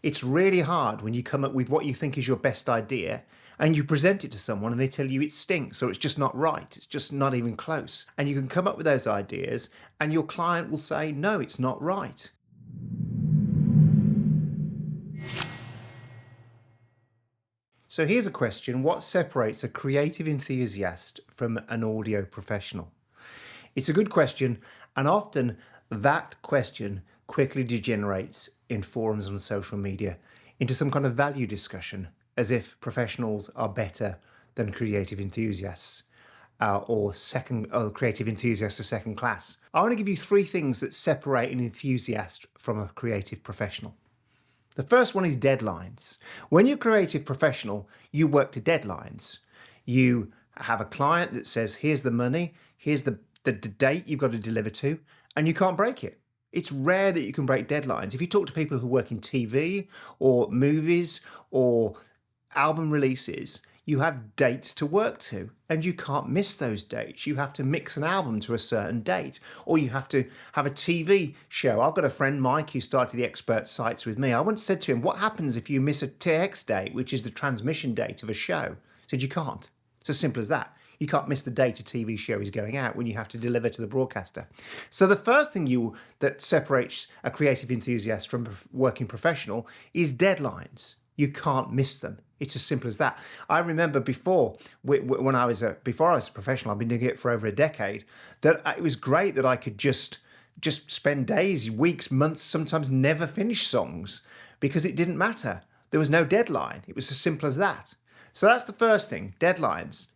It's really hard when you come up with what you think is your best idea and you present it to someone and they tell you it stinks or it's just not right, it's just not even close. And you can come up with those ideas and your client will say, no, it's not right. So here's a question: what separates a creative enthusiast from an audio professional? It's a good question, and often that question quickly degenerates in forums on social media into some kind of value discussion, as if professionals are better than creative enthusiasts, or creative enthusiasts are second class. I want to give you three things that separate an enthusiast from a creative professional. The first one is deadlines. When you're a creative professional, you work to deadlines. You have a client that says, here's the money, here's the date you've got to deliver to, and you can't break it. It's rare that you can break deadlines. If you talk to people who work in TV or movies or album releases, you have dates to work to and you can't miss those dates. You have to mix an album to a certain date, or you have to have a TV show. I've got a friend, Mike, who started the Expert Sites with me. I once said to him, what happens if you miss a TX date, which is the transmission date of a show? He said, you can't. It's as simple as that. You can't miss the date a TV show is going out when you have to deliver to the broadcaster. So the first thing that separates a creative enthusiast from a working professional is deadlines. You can't miss them. It's as simple as that. I remember before I was a professional, I've been doing it for over a decade, that it was great that I could just spend days, weeks, months, sometimes never finish songs because it didn't matter. There was no deadline. It was as simple as that. So that's the first thing, deadlines.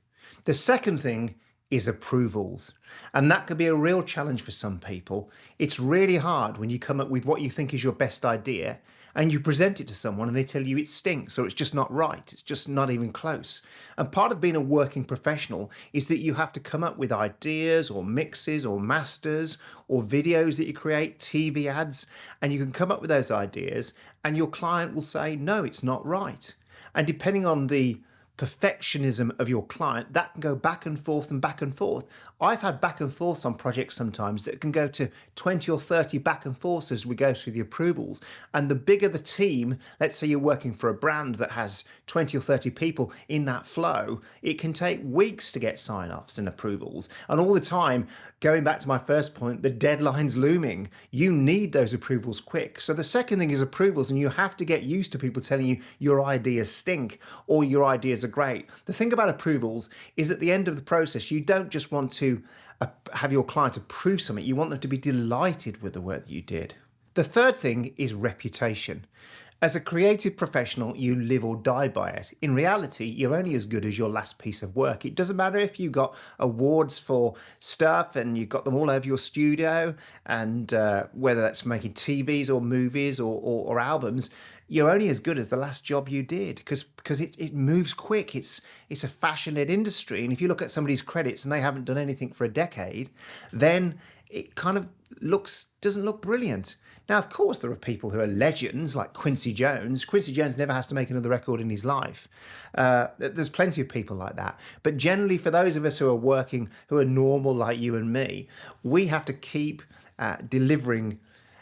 The second thing is approvals. And that could be a real challenge for some people. It's really hard when you come up with what you think is your best idea and you present it to someone and they tell you it stinks or it's just not right, it's just not even close. And part of being a working professional is that you have to come up with ideas or mixes or masters or videos that you create, TV ads, and you can come up with those ideas and your client will say, no, it's not right. And depending on the perfectionism of your client, that can go back and forth and back and forth. I've had back and forths on projects sometimes that can go to 20 or 30 back and forths as we go through the approvals. And the bigger the team, let's say you're working for a brand that has 20 or 30 people in that flow, it can take weeks to get sign-offs and approvals. And all the time, going back to my first point, the deadline's looming. You need those approvals quick. So the second thing is approvals, and you have to get used to people telling you your ideas stink or your ideas are great. The thing about approvals is at the end of the process, you don't just want to have your client approve something, you want them to be delighted with the work that you did. The third thing is reputation. As a creative professional, you live or die by it. In reality, you're only as good as your last piece of work. It doesn't matter if you got awards for stuff and you've got them all over your studio, and whether that's for making TVs or movies or albums, you're only as good as the last job you did because it moves quick. It's a fashion-led industry. And if you look at somebody's credits and they haven't done anything for a decade, then it kind of doesn't look brilliant. Now, of course, there are people who are legends like Quincy Jones. Quincy Jones never has to make another record in his life. There's plenty of people like that. But generally, for those of us who are working, who are normal like you and me, we have to keep delivering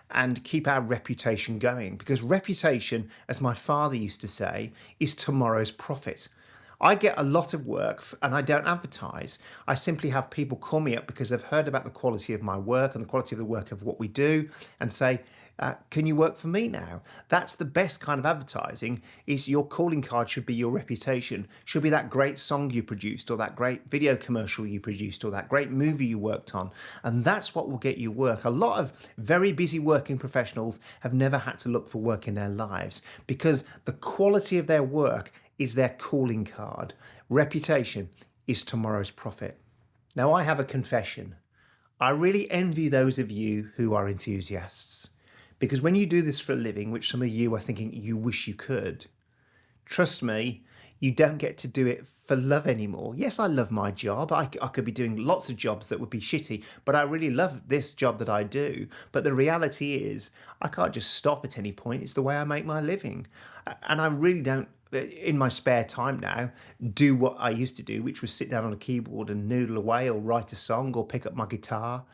and keep our reputation going. Because reputation, as my father used to say, is tomorrow's profit. I get a lot of work and I don't advertise. I simply have people call me up because they've heard about the quality of my work and the quality of the work of what we do and say, can you work for me now? That's the best kind of advertising. Is your calling card should be your reputation, should be that great song you produced or that great video commercial you produced or that great movie you worked on. And that's what will get you work. A lot of very busy working professionals have never had to look for work in their lives because the quality of their work is their calling card. Reputation is tomorrow's profit. Now, I have a confession. I really envy those of you who are enthusiasts, because when you do this for a living, which some of you are thinking you wish you could, trust me, you don't get to do it for love anymore. Yes, I love my job. I could be doing lots of jobs that would be shitty, but I really love this job that I do. But the reality is I can't just stop at any point. It's the way I make my living. And I really don't, in my spare time now, do what I used to do, which was sit down on a keyboard and noodle away or write a song or pick up my guitar.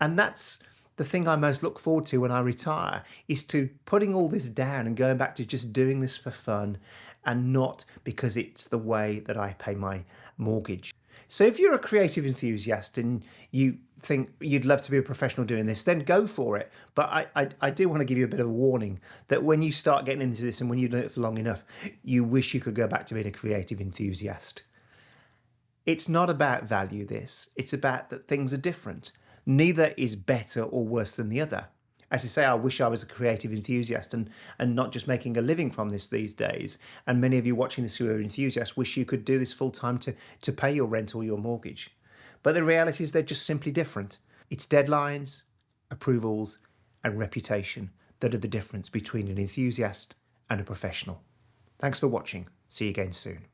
And that's the thing I most look forward to when I retire is to putting all this down and going back to just doing this for fun and not because it's the way that I pay my mortgage. So if you're a creative enthusiast and you think you'd love to be a professional doing this, then go for it. But I do want to give you a bit of a warning that when you start getting into this and when you've done it for long enough, you wish you could go back to being a creative enthusiast. It's not about value, this. It's about that things are different. Neither is better or worse than the other. As I say, I wish I was a creative enthusiast and not just making a living from this these days. And many of you watching this who are enthusiasts wish you could do this full time to pay your rent or your mortgage. But the reality is they're just simply different. It's deadlines, approvals, and reputation that are the difference between an enthusiast and a professional. Thanks for watching. See you again soon.